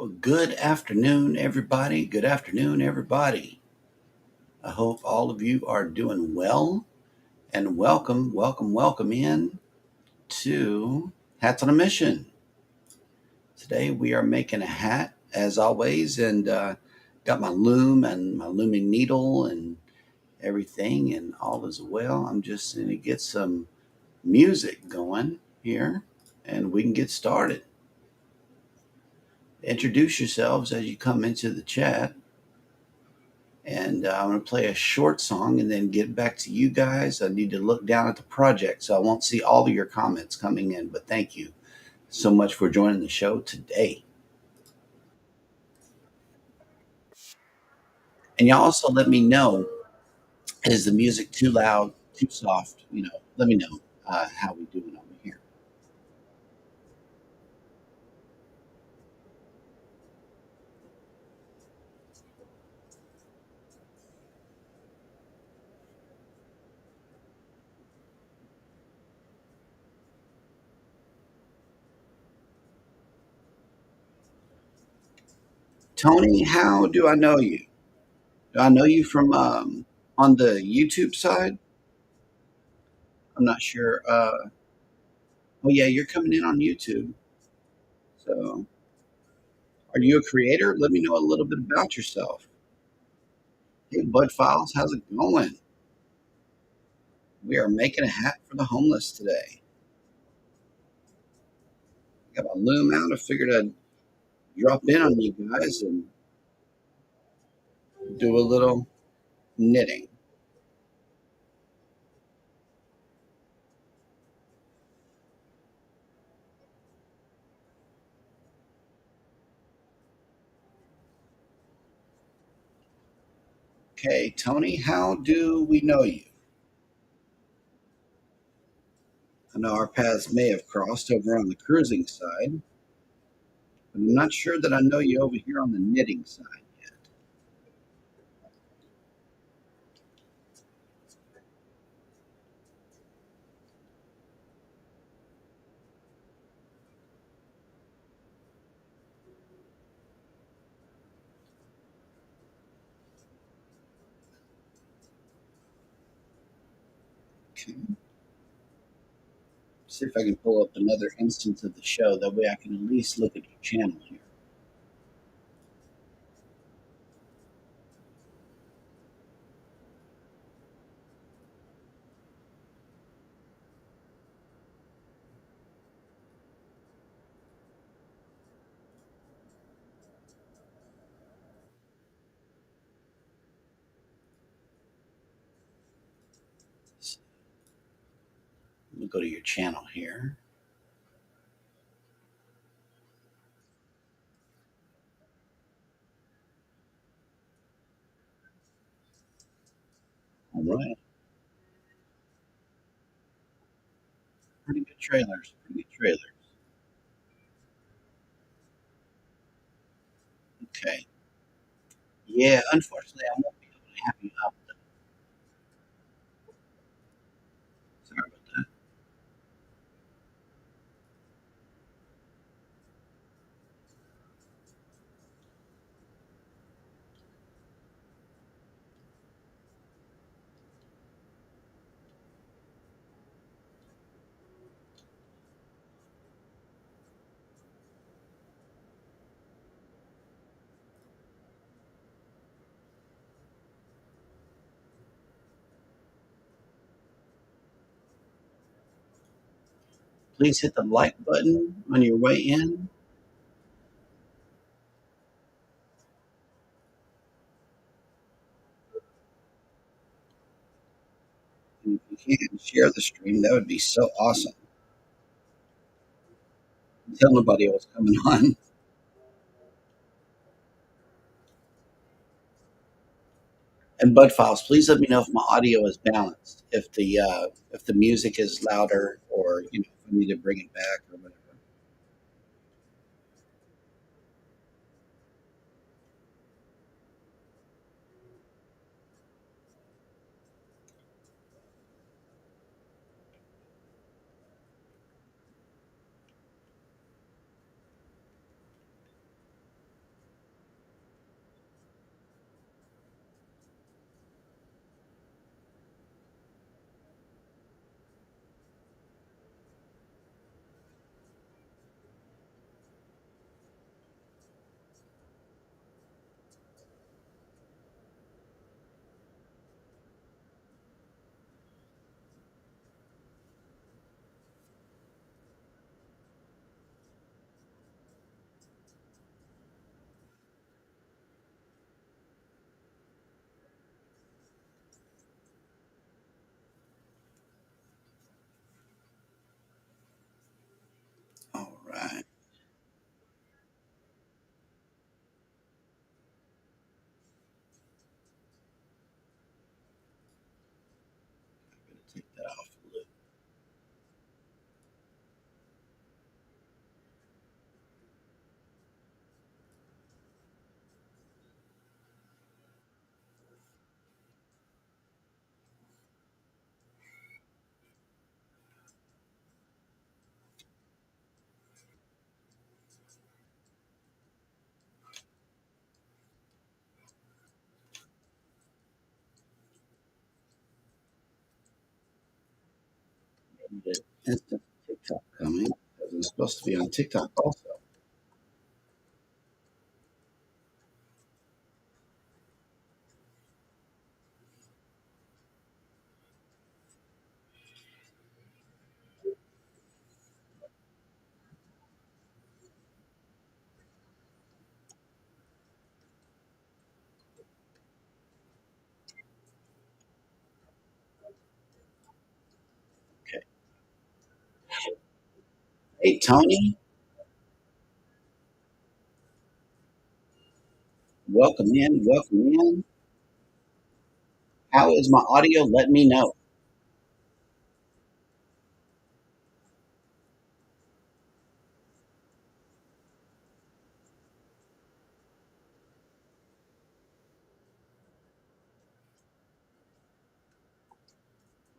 Well, good afternoon, everybody. Good afternoon, everybody. I hope all of you are doing well and welcome in to Hats on a Mission. Today we are making a hat as always, and got my loom and my looming needle and everything, and all is well. I'm just going to get some music going here and we can get started. Introduce yourselves as you come into the chat. And I'm going to play a short song and then get back to you guys. I need to look down at the project, so I won't see all of your comments coming in. But thank you so much for joining the show today. And y'all also let me know, is the music too loud, too soft? Let me know how we doing over here. Tony, how do I know you? Do I know you from on the YouTube side? I'm not sure. Oh, yeah, you're coming in on YouTube. So, are you a creator? Let me know a little bit about yourself. Hey, Bud Files, how's it going? We are making a hat for the homeless today. Got my loom out. I figured I'd drop in on you guys and do a little knitting. Okay, Tony, how do we know you? I know our paths may have crossed over on the cruising side, but I'm not sure that I know you over here on the knitting side yet. Okay. See if I can pull up another instance of the show. That way I can at least look at your channel here. Let me go to your channel here. All right. Pretty good trailers. Pretty good trailers. Okay. Yeah, unfortunately, I won't be able to have you up. Sorry about that. Please hit the like button on your way in. And if you can, share the stream. That would be so awesome. Tell nobody what's coming on. And Bud Files, please let me know if my audio is balanced. If the music is louder, or if I need to bring it back or whatever. Take that off. The instant TikTok coming because it's supposed to be on TikTok also. Okay. Hey, Tony, welcome in. Welcome in. How is my audio? Let me know.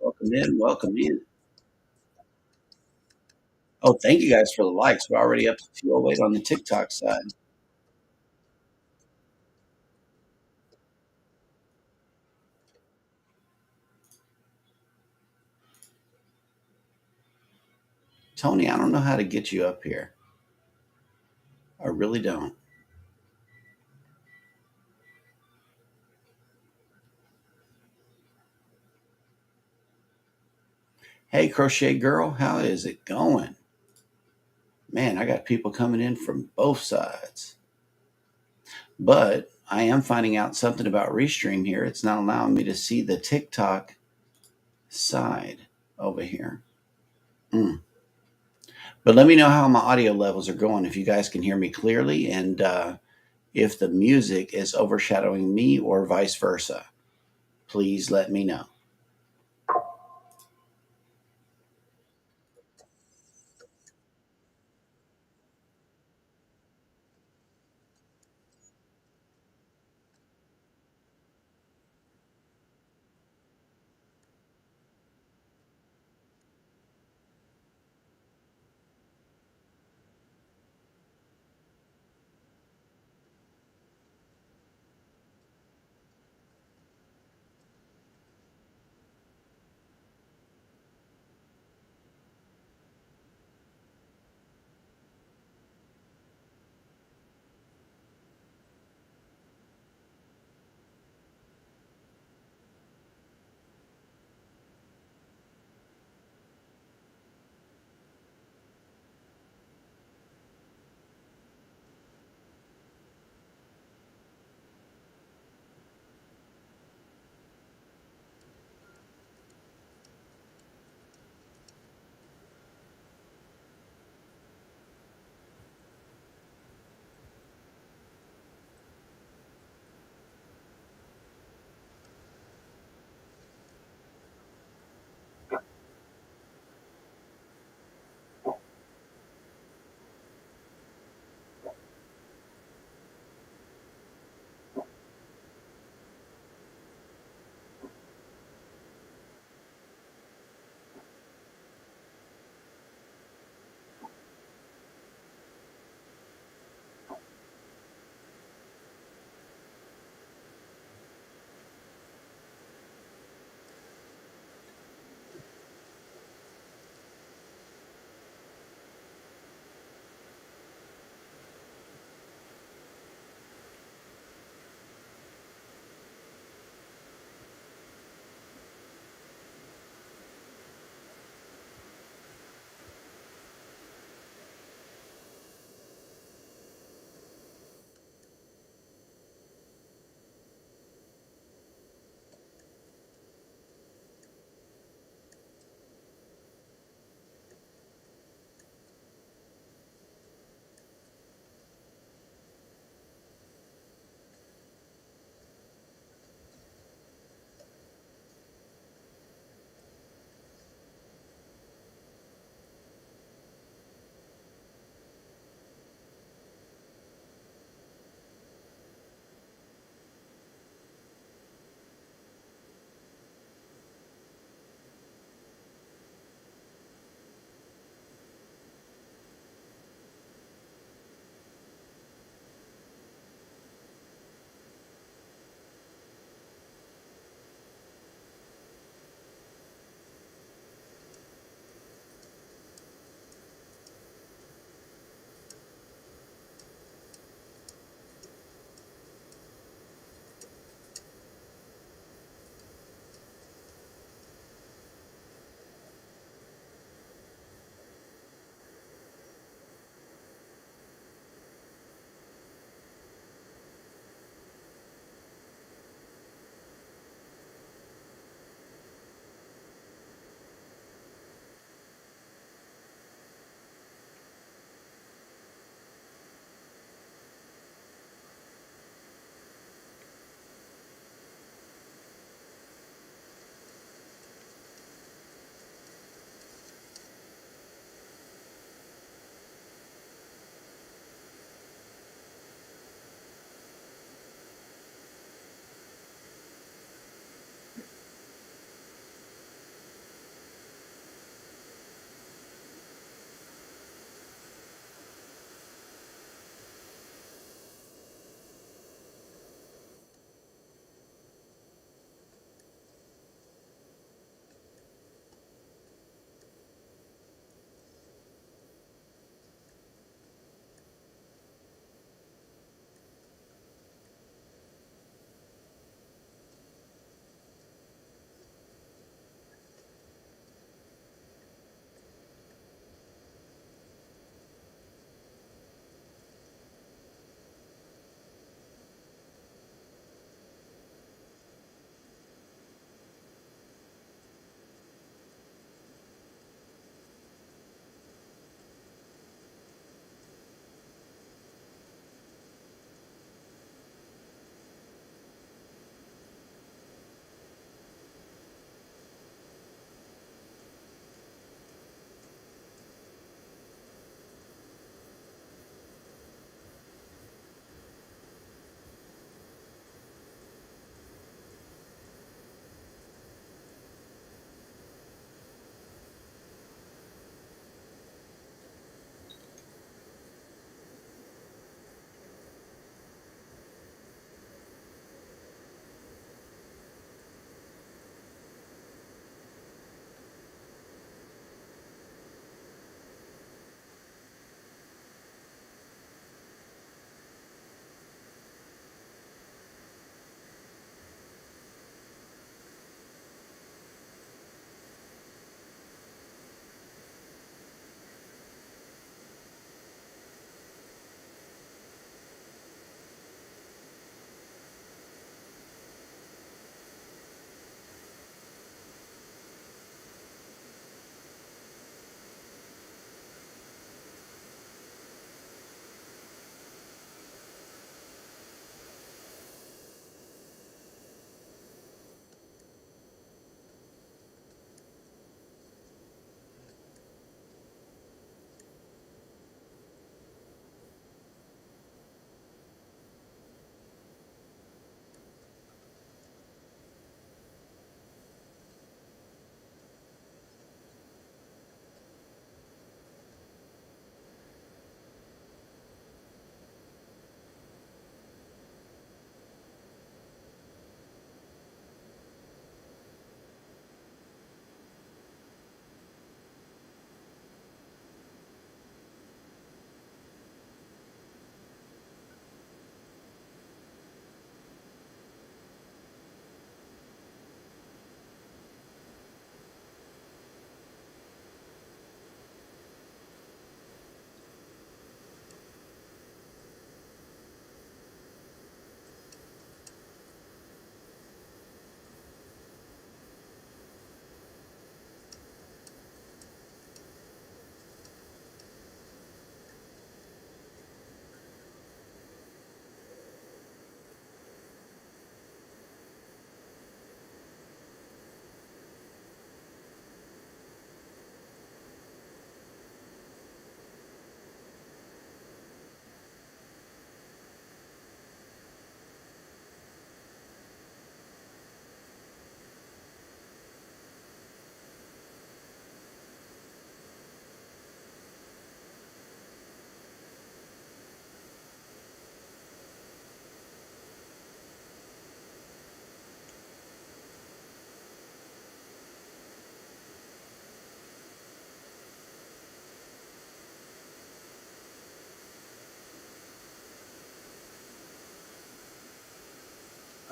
Welcome in. Welcome in. Oh, thank you guys for the likes. We're already up to 208 on the TikTok side. Tony, I don't know how to get you up here. I really don't. Hey, Crochet Girl, how is it going? Man, I got people coming in from both sides. But I am finding out something about Restream here. It's not allowing me to see the TikTok side over here. Mm. But let me know how my audio levels are going, if you guys can hear me clearly, and if the music is overshadowing me or vice versa. Please let me know.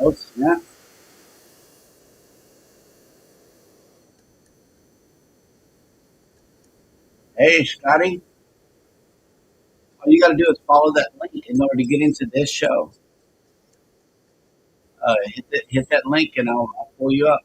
Oh, snap. Hey, Scotty. All you got to do is follow that link in order to get into this show. Hit that link and I'll pull you up.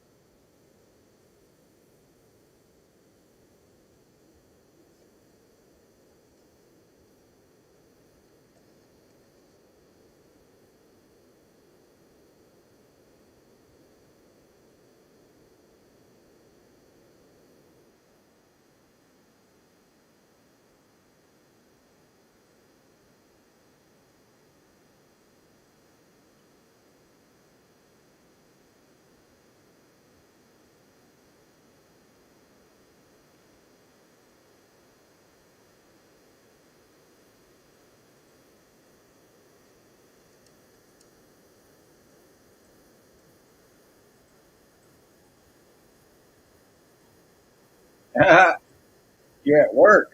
You're at work.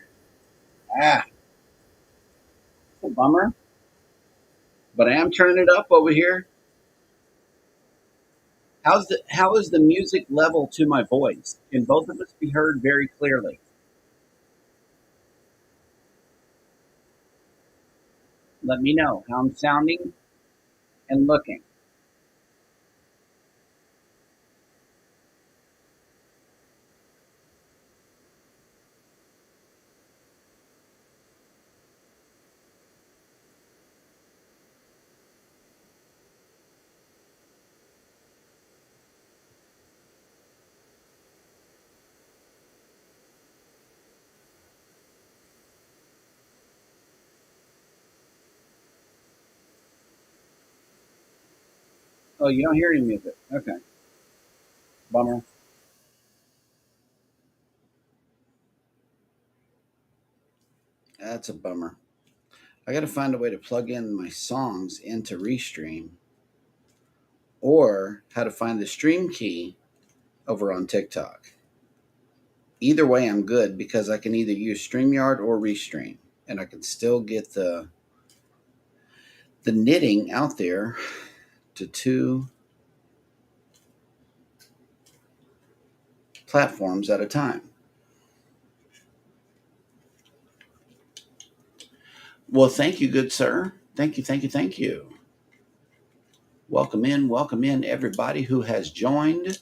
Ah, it's a bummer. But I am turning it up over here. How is the music level to my voice? Can both of us be heard very clearly? Let me know how I'm sounding and looking. Oh, you don't hear any music. Okay. Bummer. That's a bummer. I got to find a way to plug in my songs into Restream or how to find the stream key over on TikTok. Either way, I'm good because I can either use StreamYard or Restream, and I can still get the knitting out there to two platforms at a time. Well, thank you, good sir. Thank you, thank you, thank you. Welcome in, everybody who has joined.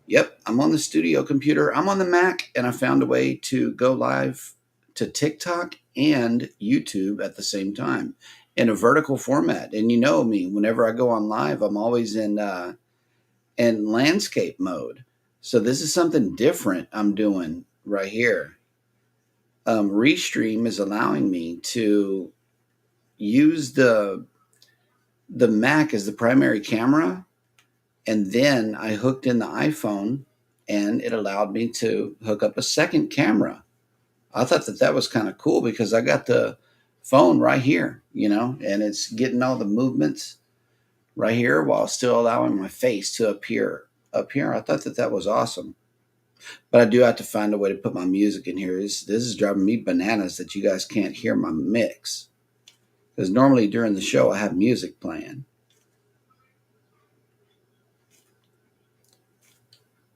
Yep, I'm on the studio computer. I'm on the Mac, and I found a way to go live to TikTok and YouTube at the same time in a vertical format. And you know me, whenever I go on live, I'm always in landscape mode. So this is something different I'm doing right here. Restream is allowing me to use the Mac as the primary camera, and then I hooked in the iPhone, and it allowed me to hook up a second camera. I thought that that was kind of cool because I got the phone right here, and it's getting all the movements right here while still allowing my face to appear up here. I thought that that was awesome. But I do have to find a way to put my music in here. This is driving me bananas that you guys can't hear my mix. Because normally during the show I have music playing.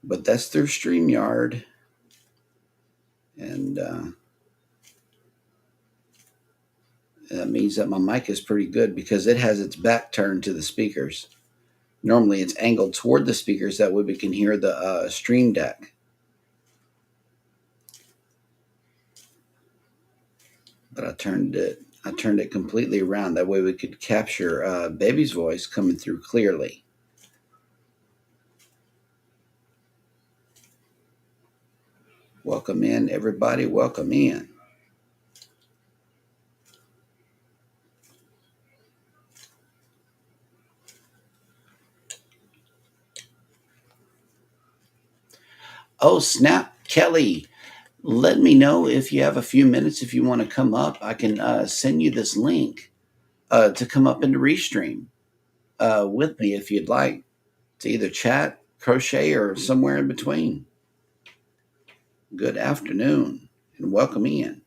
But that's through StreamYard. And that means that my mic is pretty good because it has its back turned to the speakers. Normally it's angled toward the speakers. That way we can hear the stream deck. But I turned it completely around. That way we could capture baby's voice coming through clearly. Welcome in, everybody. Welcome in. Oh, snap, Kelly. Let me know if you have a few minutes. If you want to come up, I can send you this link to come up into Restream with me if you'd like to either chat, crochet, or somewhere in between. Good afternoon and welcome in.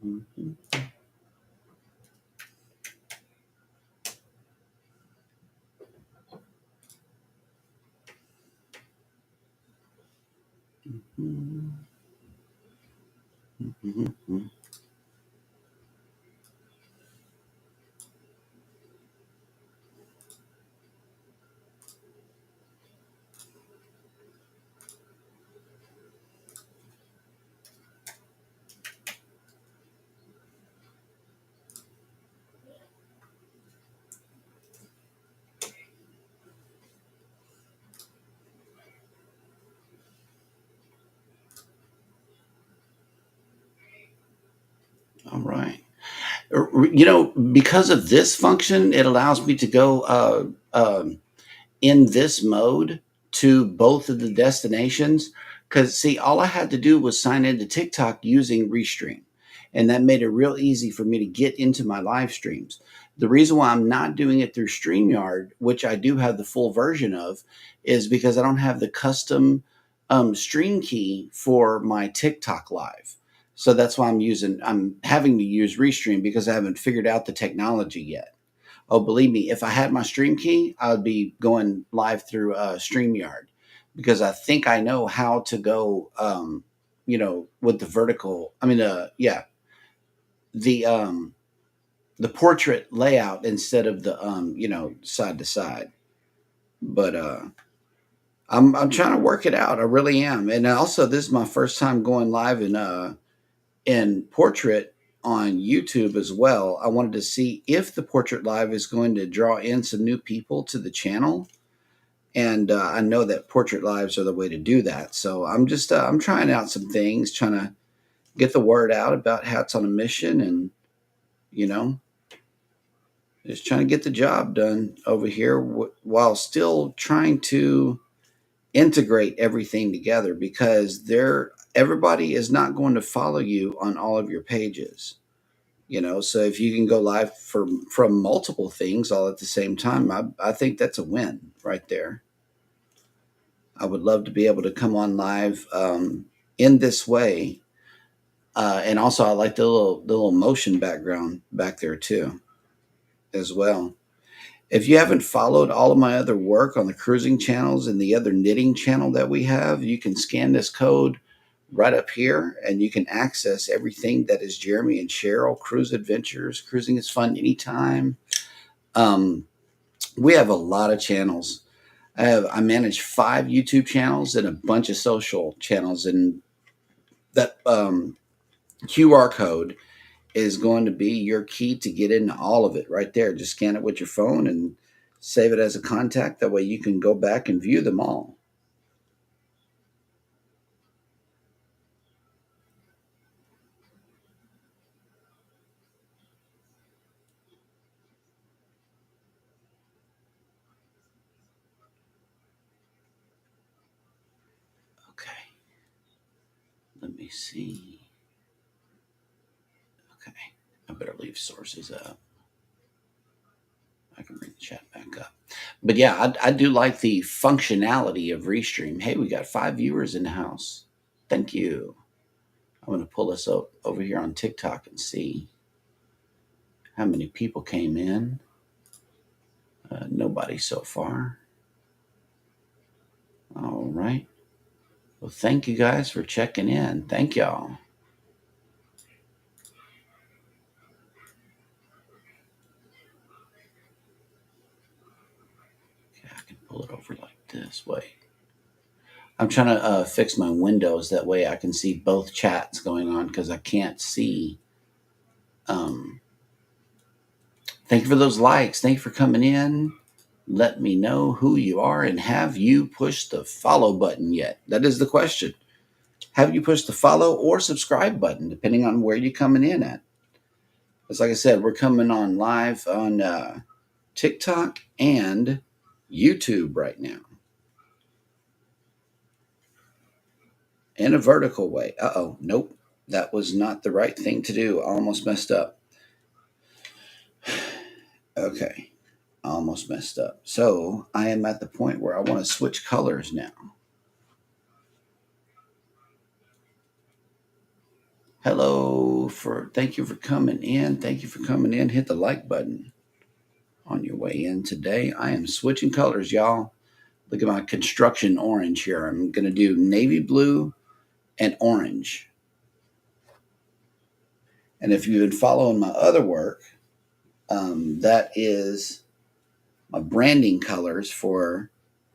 Mhm. Mhm. All right. Because of this function, it allows me to go in this mode to both of the destinations. Because, see, all I had to do was sign into TikTok using Restream. And that made it real easy for me to get into my live streams. The reason why I'm not doing it through StreamYard, which I do have the full version of, is because I don't have the custom stream key for my TikTok live. So that's why I'm having to use Restream because I haven't figured out the technology yet. Oh, believe me, if I had my stream key, I would be going live through StreamYard because I think I know how to go, with the vertical. I mean, the the portrait layout instead of the side to side. But I'm trying to work it out. I really am. And also, this is my first time going live in portrait on YouTube as well. I wanted to see if the portrait live is going to draw in some new people to the channel. And I know that portrait lives are the way to do that. So I'm trying out some things, trying to get the word out about Hats on a Mission, and you know, just trying to get the job done over here while still trying to integrate everything together because everybody is not going to follow you on all of your pages. So if you can go live from multiple things all at the same time, I think that's a win right there. I would love to be able to come on live in this way, and also I like the little motion background back there too, as well. If you haven't followed all of my other work on the cruising channels and the other knitting channel that we have, you can scan this code right up here and you can access everything that is Jeremy and Cheryl Cruise Adventures. Cruising is fun anytime. Um, we have a lot of channels. I manage 5 YouTube channels and a bunch of social channels, and that QR code is going to be your key to get into all of it right there. Just scan it with your phone and save it as a contact. That way you can go back and view them all. Okay, let me see. Okay, I better leave sources up. I can bring the chat back up. But yeah, I do like the functionality of Restream. Hey, we got 5 viewers in the house. Thank you. I'm going to pull this up over here on TikTok and see how many people came in. Nobody so far. All right. Well, thank you guys for checking in. Thank y'all. Okay, I can pull it over like this. Wait. I'm trying to fix my windows. That way I can see both chats going on because I can't see. Um, Thank you for those likes. Thank you for coming in. Let me know who you are, and have you pushed the follow button yet? That is the question. Have you pushed the follow or subscribe button, depending on where you're coming in at? Because, like I said, we're coming on live on TikTok and YouTube right now in a vertical way. Uh-oh, nope. That was not the right thing to do. I almost messed up. Okay, I almost messed up. So I am at the point where I want to switch colors now. Hello, thank you for coming in. Thank you for coming in. Hit the like button on your way in today. I am switching colors, y'all. Look at my construction orange here. I'm going to do navy blue and orange. And if you've been following my other work, that is my branding colors for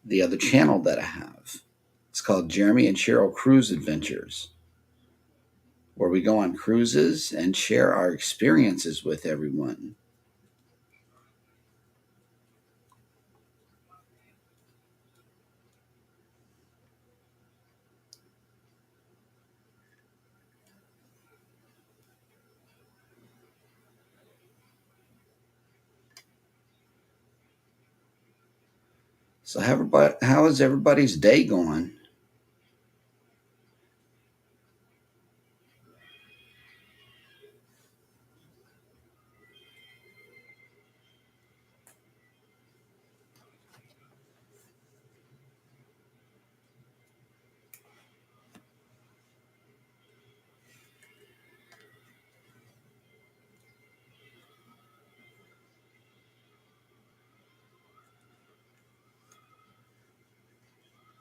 the other channel that I have. It's called Jeremy and Cheryl Cruise Adventures, where we go on cruises and share our experiences with everyone. So how is everybody's day going?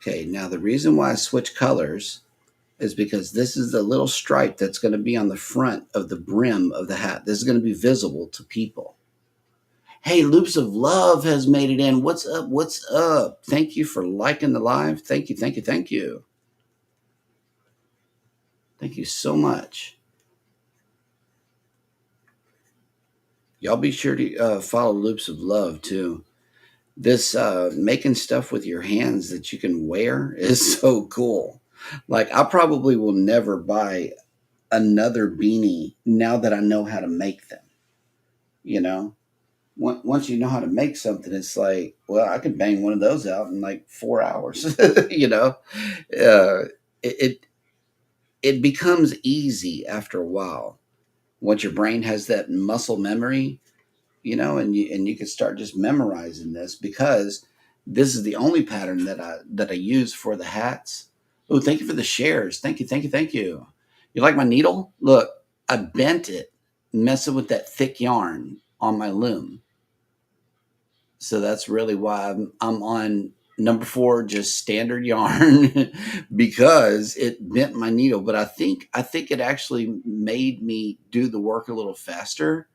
Okay, now the reason why I switch colors is because this is the little stripe that's going to be on the front of the brim of the hat. This is going to be visible to people. Hey, Loops of Love has made it in. What's up? What's up? Thank you for liking the live. Thank you, thank you, thank you. Thank you so much. Y'all be sure to follow Loops of Love too. This making stuff with your hands that you can wear is so cool. Like, I probably will never buy another beanie now that I know how to make them. You know, once you know how to make something, it's like, well, I can bang one of those out in like 4 hours. You know, uh, it it becomes easy after a while once your brain has that muscle memory, you know, and you can start just memorizing this, because this is the only pattern that I use for the hats. Oh, thank you for the shares. Thank you, thank you, thank you. You like my needle? Look, I bent it messing with that thick yarn on my loom. So that's really why I'm on number 4, just standard yarn, because it bent my needle. But I think it actually made me do the work a little faster.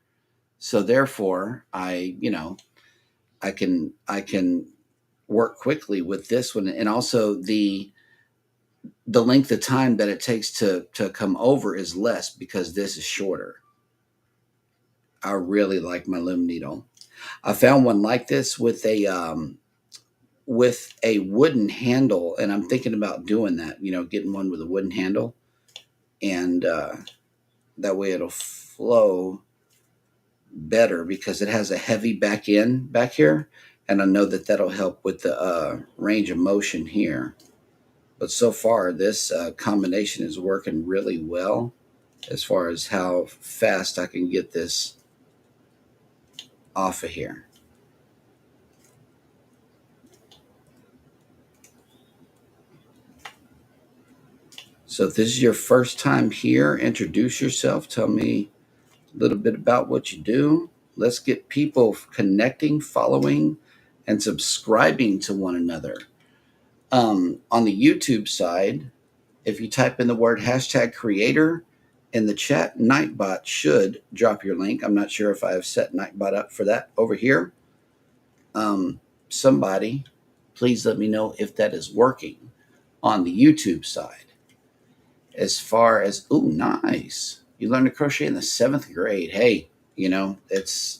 So therefore, I can work quickly with this one, and also the length of time that it takes to come over is less because this is shorter. I really like my loom needle. I found one like this with a wooden handle, and I'm thinking about doing that. You know, getting one with a wooden handle, and that way it'll flow better because it has a heavy back end back here, and I know that that'll help with the range of motion here. But so far, this combination is working really well as far as how fast I can get this off of here. So if this is your first time here, introduce yourself. Tell me a little bit about what you do. Let's get people connecting, following, and subscribing to one another. On the YouTube side, if you type in the word hashtag creator in the chat, Nightbot should drop your link. I'm not sure if I have set Nightbot up for that over here. Somebody, please let me know if that is working on the YouTube side. As far as, ooh, nice. You learned to crochet in the 7th grade. Hey, you know, it's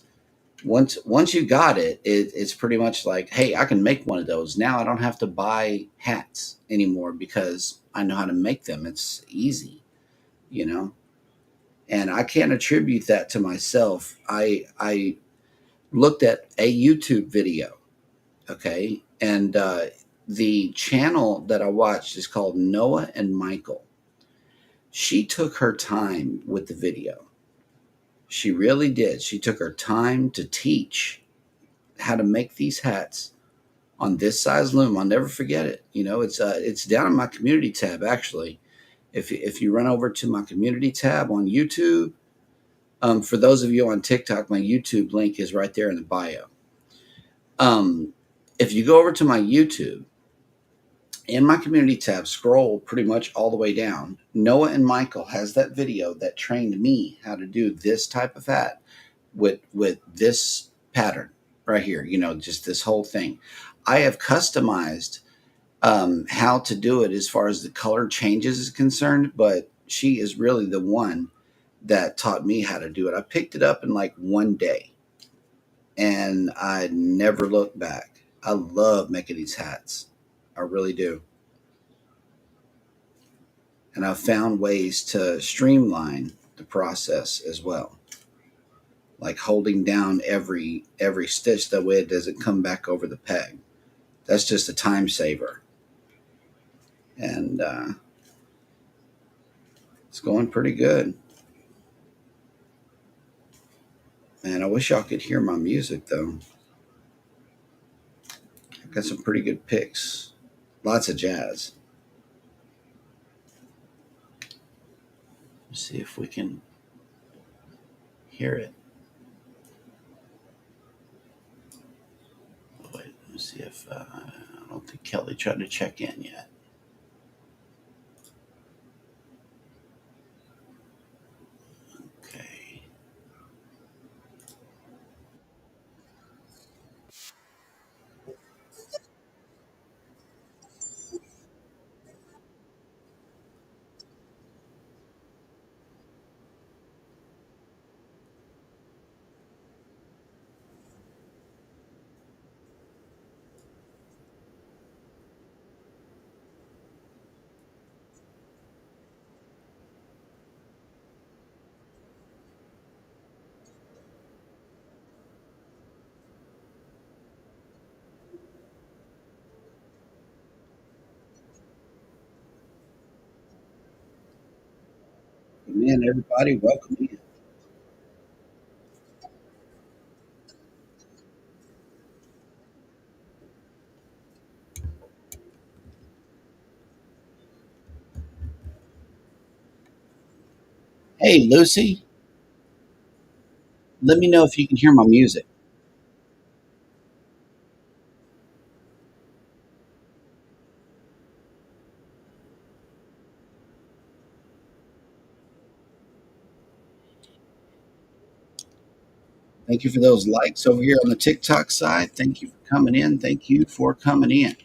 once you got it's pretty much like, hey, I can make one of those. Now I don't have to buy hats anymore because I know how to make them. It's easy, you know. And I can't attribute that to myself. I looked at a YouTube video, okay, and the channel that I watched is called Noah and Michael. She took her time with the video. She really did. She took her time to teach how to make these hats on this size loom. I'll never forget it. You know, it's down in my community tab actually, If you run over to my community tab on YouTube, for those of you on TikTok, my YouTube link is right there in the bio. If you go over to my YouTube, in my community tab, scroll pretty much all the way down. Noah and Michael has that video that trained me how to do this type of hat with this pattern right here. You know, just this whole thing. I have customized how to do it as far as the color changes is concerned, but she is really the one that taught me how to do it. I picked it up in like one day and I never looked back. I love making these hats. I really do. And I've found ways to streamline the process as well, like holding down every stitch that way it doesn't come back over the peg. That's just a time saver, and it's going pretty good. Man, I wish y'all could hear my music though. I got some pretty good picks, lots of jazz. Let's see if we can hear it. Wait, let's see if I don't think Kelly tried to check in yet. Okay. Man, everybody, welcome in. Hey, Lucy, let me know if you can hear my music. Thank you for those likes over here on the TikTok side. Thank you for coming in. Thank you for coming in.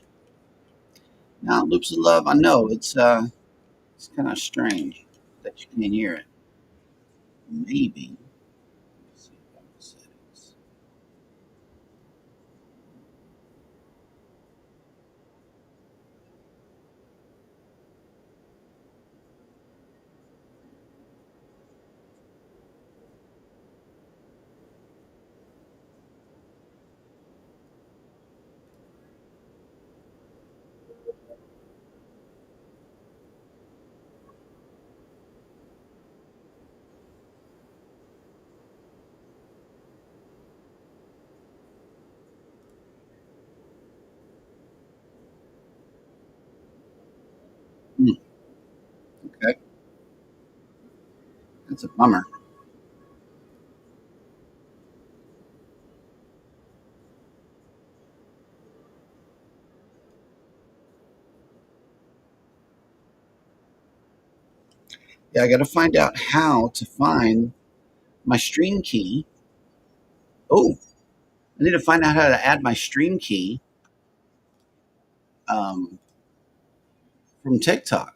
Now, loops of love. I know it's kind of strange that you can't hear it. Maybe. Let's see if I can settings. Hmm, okay, that's a bummer. Yeah, I got to find out how to find my stream key. Oh, I need to find out how to add my stream key um, from TikTok.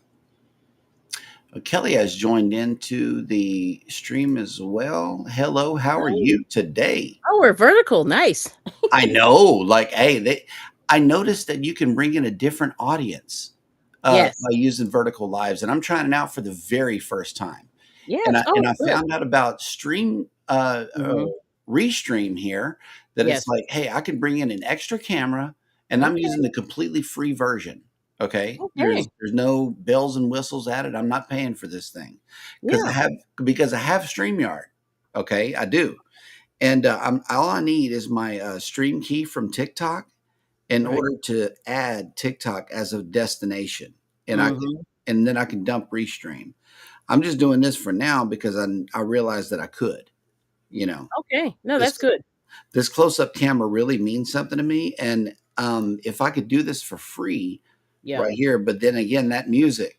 Kelly has joined into the stream as well. Hello, how are Nice. you today? Oh, we're vertical. Nice. I know, like, hey, I noticed that you can bring in a different audience Yes. by using vertical lives, and I'm trying it out for the very first time. And Yes. I Oh, and I good. found out about stream Mhm. restream here that it's Yes. like, hey, I can bring in an extra camera, and I'm Okay. using the completely free version. Okay, Okay. there's no bells and whistles added. I'm not paying for this thing Yeah. because I have Streamyard. Okay, I do. And all I need is my stream key from TikTok in Right. order to add TikTok as a destination. And I can Mhm. and then I can dump Restream. I'm just doing this for now because I realized that I could, you know. Okay. No, This that's good. this close-up camera really means something to me, and if I could do this for free Yeah. right here, but then again, that music,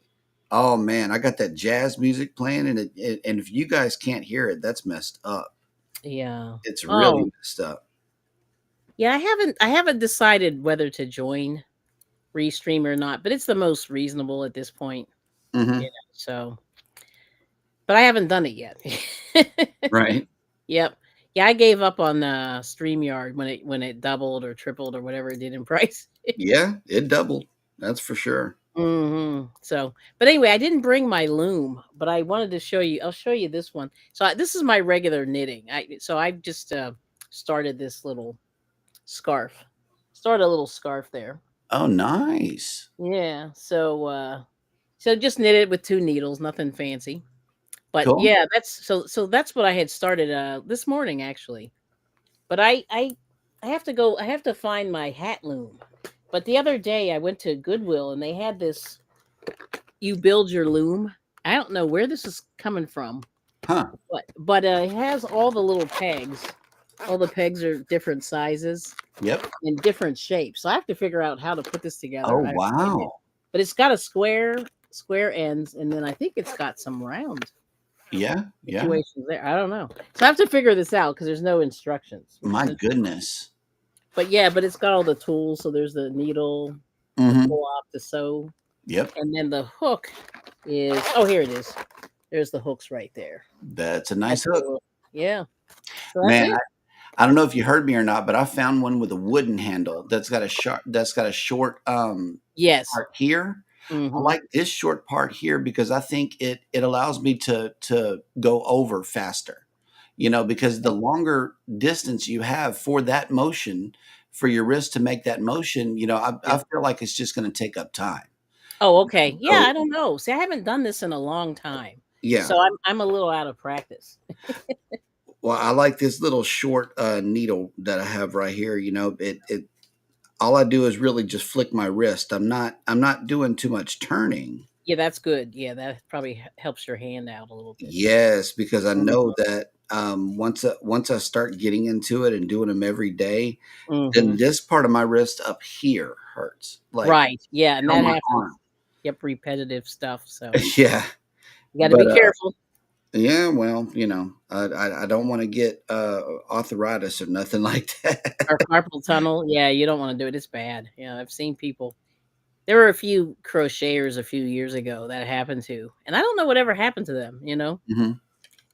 oh man, I got that jazz music playing, and and if you guys can't hear it, that's messed up. Yeah. It's really Oh, messed up. yeah, I haven't decided whether to join Restream or not, but it's the most reasonable at this point, Hmm. so but I haven't done it yet. Right? Yep. Yeah, I gave up on, StreamYard when it doubled or tripled or whatever it did in price. Yeah, it doubled. That's for sure. Mhm. So, but anyway, I didn't bring my loom, but I wanted to show you. I'll show you this one. So this is my regular knitting. I just started this little scarf. Started a little scarf there. Oh, nice. Yeah. So just knit it with 2 needles, nothing fancy. But Cool. yeah, so that's what I had started this morning actually. But I have to go. I have to find my hat loom. But the other day I went to Goodwill and they had this you build your loom. I don't know where this is coming from, Huh. but it has all the little pegs. All the pegs are different sizes Yep. and different shapes. So I have to figure out how to put this together. Oh, wow. But it's got a square ends, and then I think it's got some round Yeah. Yeah. situations there. I don't know. So I have to figure this out because there's no instructions. My goodness. But yeah, but it's got all the tools. So there's the needle, the Hmm. pull off, the sew, Yep. and then the hook is. Oh, here it is. There's the hooks right there. That's a nice That's hook. yeah. So that's Man, it. I don't know if you heard me or not, but I found one with a wooden handle that's got a short Yes. part here. I Mhm. like this short part here because I think it allows me to go over faster. Because the longer distance you have for that motion, for your wrist to make that motion, I Yeah. feel like it's just going to take up time. Oh, okay. Yeah, So I don't know. See, I haven't done this in a long time. yeah. So I'm a little out of practice. Well, I like this little short needle that I have right here. It all I do is really just flick my wrist. I'm not doing too much turning. Yeah, that's good. Yeah, that probably helps your hand out a little bit. Yes, because I Mhm. know that once I start getting into it and doing them every day, then Mhm. this part of my wrist up here hurts, like Right. Yeah, and on that my happens. arm. Yep, repetitive stuff. So Yeah, you got to but be careful. yeah, well, I don't want to get arthritis or nothing like that. Or carpal tunnel. Yeah, you don't want to do it. It's bad. Yeah, I've seen people. There were a few crocheters a few years ago that happened to, and I don't know whatever happened to them. Hmm.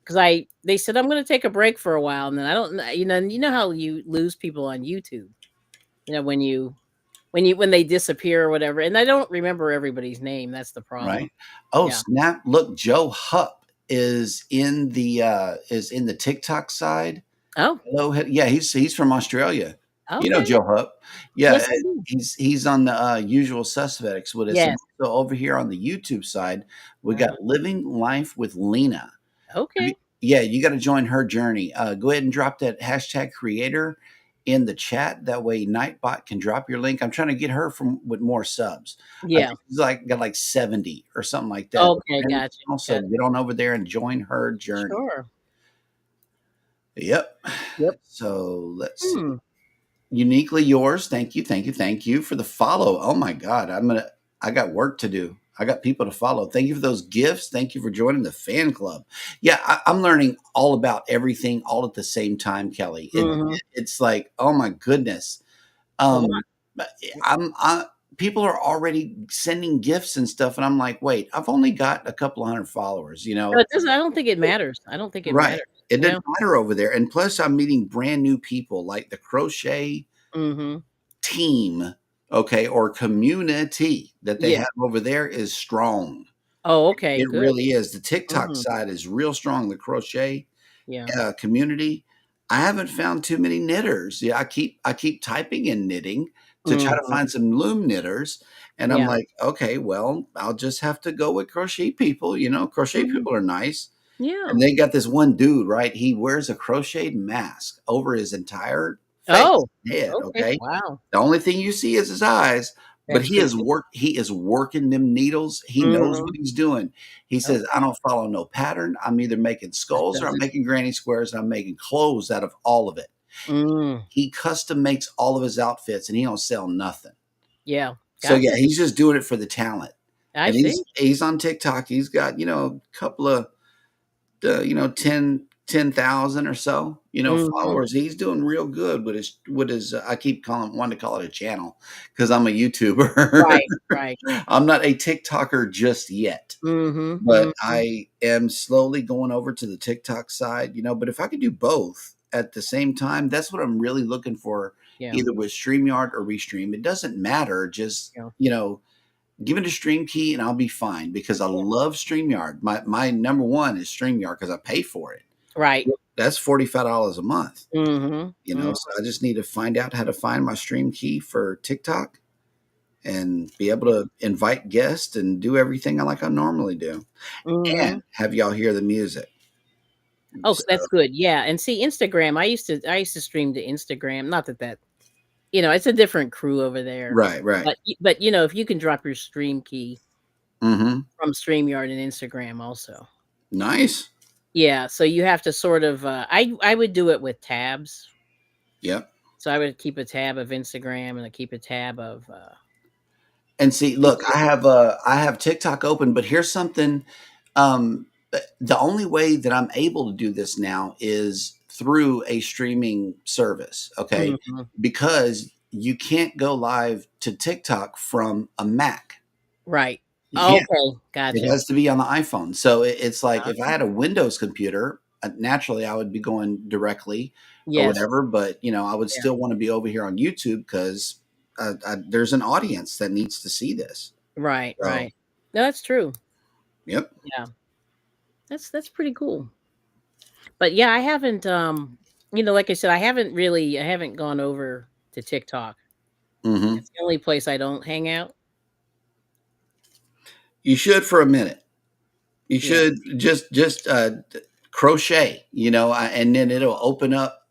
Because they said I'm going to take a break for a while, and then I don't know. You know how you lose people on YouTube. When they disappear or whatever, and I don't remember everybody's name. That's the problem. Right. Oh, Yeah. snap! Look, Joe Hupp is in the TikTok side. Oh, Hello, yeah, he's from Australia. You know okay. Joe Hupp. Yeah, Yes, I do. he's on the Usual Suspects with us, and Yes. so over here on the YouTube side, we got Uh-huh. Living Life with Lena. Have you- Okay. Yeah, you got to join her journey. Go ahead and drop that hashtag creator in the chat. That way, Nightbot can drop your link. I'm trying to get her from with more subs. I Yeah. think she's got like 70 or something like that. Okay. And Gotcha. also, Gotcha. get on over there and join her journey. Sure. Yep. Yep. So let's see. Hmm. Uniquely yours. Thank you, thank you, thank you for the follow. Oh my God, I got work to do. I got people to follow. Thank you for those gifts. Thank you for joining the fan club. Yeah, I'm learning all about everything all at the same time, Kelly. Hmm. It's like, oh my goodness. Well, But people are already sending gifts and stuff, and I'm like, wait, I've only got a couple of hundred followers. no, it doesn't. I don't think it matters. I don't think it Right. matters. It Yeah. doesn't matter over there. And plus, I'm meeting brand new people like the crochet Hmm. team, okay, or community that they Yeah. have over there is strong. Oh, okay. It Good. really is. The TikTok Hmm. side is real strong. The crochet Yeah. community. I haven't found too many knitters. Yeah, I keep typing in knitting to try to Hmm. find some loom knitters, and I'm Yeah. like, okay, well, I'll just have to go with crochet people. Crochet Hmm. people are nice. Yeah. And they got this one dude, right? He wears a crocheted mask over his entire face Oh. and head, Okay. okay? Wow. The only thing you see is his eyes, But That's pretty good. he is working them needles. He knows what Mhm. he's doing. He says, "I Okay. don't follow no pattern. I'm either making skulls or I'm making granny squares, and I'm making clothes out of all of it." Mm. He custom makes all of his outfits, and he don't sell nothing. Yeah. So, yeah, Gotcha. he's just doing it for the talent. I And see. he's on TikTok. He's got, a couple of, 10,000 or so, Mhm. followers. He's doing real good with his I keep wanting to call it a channel because I'm a YouTuber. Right, right. I'm not a TikToker just yet, Mhm, but mhm. I am slowly going over to the TikTok side, but if I could do both at the same time, that's what I'm really looking for, Yeah, either with StreamYard or Restream. It doesn't matter, just, yeah, give it a stream key and I'll be fine because I yeah. love StreamYard. My number one is StreamYard because I pay for it. Right. That's $45 a month, Mhm, so mhm. I just need to find out how to find my stream key for TikTok and be able to invite guests and do everything like I normally do Mhm. and have y'all hear the music. Oh, So, that's good. Yeah, and see, Instagram, I used to stream to Instagram. Not that it's a different crew over there. right, right. But if you can drop your stream key Mhm. from StreamYard and Instagram also. Nice. Yeah, so you have to sort of, I would do it with tabs. Yep. So I would keep a tab of Instagram and I keep a tab of, And see, look, YouTube. I have TikTok open, but here's something. The only way that I'm able to do this now is through a streaming service, okay? Mhm. Because you can't go live to TikTok from a Mac. Right. You can't. Okay, It gotcha. has to be on the iPhone. So it's like if I Uh-huh. had a Windows computer, naturally I would be going directly or Yes. whatever. But I would Yeah. still want to be over here on YouTube because there's an audience that needs to see this. Right, So, right. No, that's true. yep. Yeah. That's pretty cool. But yeah, I haven't, like I said, I haven't gone over to TikTok. Hmm. It's the only place I don't hang out. You should for a minute. You Yeah. should just crochet, and then it'll open up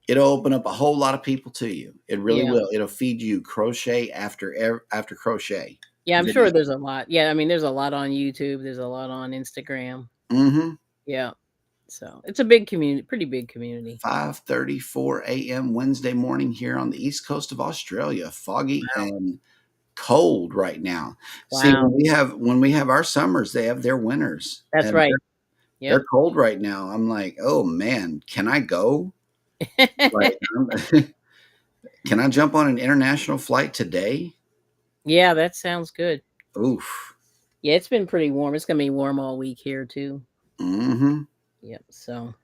a whole lot of people to you. It really Yeah. will. It'll feed you crochet after crochet Yeah, I'm sure video. there's a lot. Yeah, I mean, there's a lot on YouTube, there's a lot on Instagram. Hmm. Yeah. So, it's a big community, pretty big community. 5:34 a.m. Wednesday morning here on the east coast of Australia. Foggy Wow. and cold right now. See, Wow. when we have our summers, they have their winters, That's and right. they're Yep. cold right now. I'm like, oh man, can I go? Like, can I jump on an international flight today? Yeah, that sounds good. Oof. Yeah, it's been pretty warm. It's gonna be warm all week here too. Hmm. Yep. So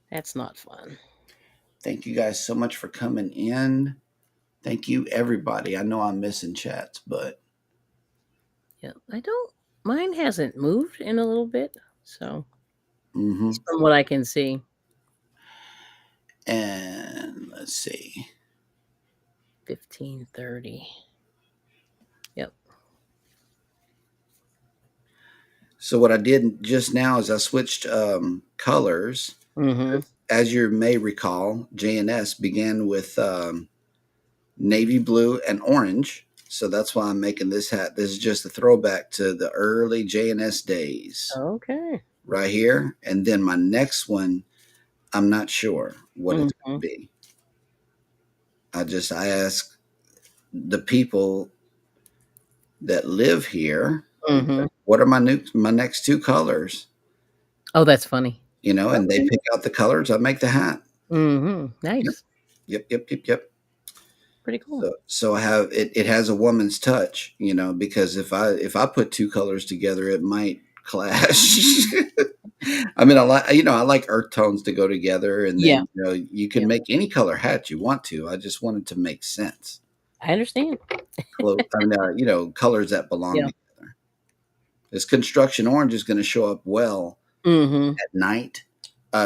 that's not fun. Thank you guys so much for coming in. Thank you, everybody. I know I'm missing chats, but Yeah, I don't. Mine hasn't moved in a little bit, so hmm. from what I can see. And let's see. 15:30. Yep. So what I did just now is I switched colors. Mhm. As you may recall, JNS began with navy blue and orange. So that's why I'm making this hat. This is just a throwback to the early JNS days Okay. right here. And then my next one, I'm not sure what it's going to Mhm. be. I ask the people that live here, Mhm. what are my next two colors? Oh, that's funny. And they Okay. pick out the colors. I make the hat. Mhm. Yep, Nice. yep, yep, yep, yep. Pretty cool. So I have it. It has a woman's touch, because if I put two colors together, it might clash. I mean, I like earth tones to go together, and Yeah. then you can Yeah. make any color hat you want to. I just wanted to make sense. I understand. I mean, colors that belong Yeah. together. This construction orange is going to show up well Mhm. at night.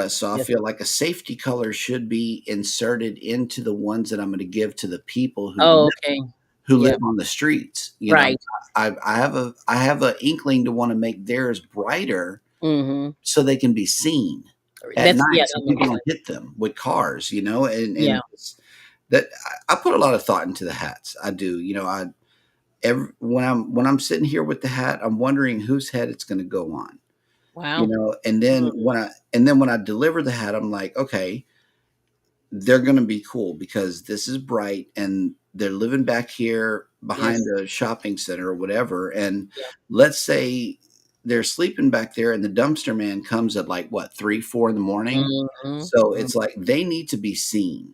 So I Yes. feel like a safety color should be inserted into the ones that I'm going to give to the people Oh, okay. who live Yep. on the streets. Right. I have a inkling to want to make theirs brighter Mhm. so they can be seen at That's, yeah, night, so that people makes don't sense. hit them with cars. And Yeah. that I put a lot of thought into the hats. I do. I when I'm sitting here with the hat, I'm wondering whose head it's going to go on. Wow. And then when I deliver the hat, I'm like, okay, they're going to be cool because this is bright and they're living back here behind Yes. a shopping center or whatever. And Yeah. let's say they're sleeping back there and the dumpster man comes at like what, 3, 4 in the morning. Mhm. So Mhm. it's like they need to be seen.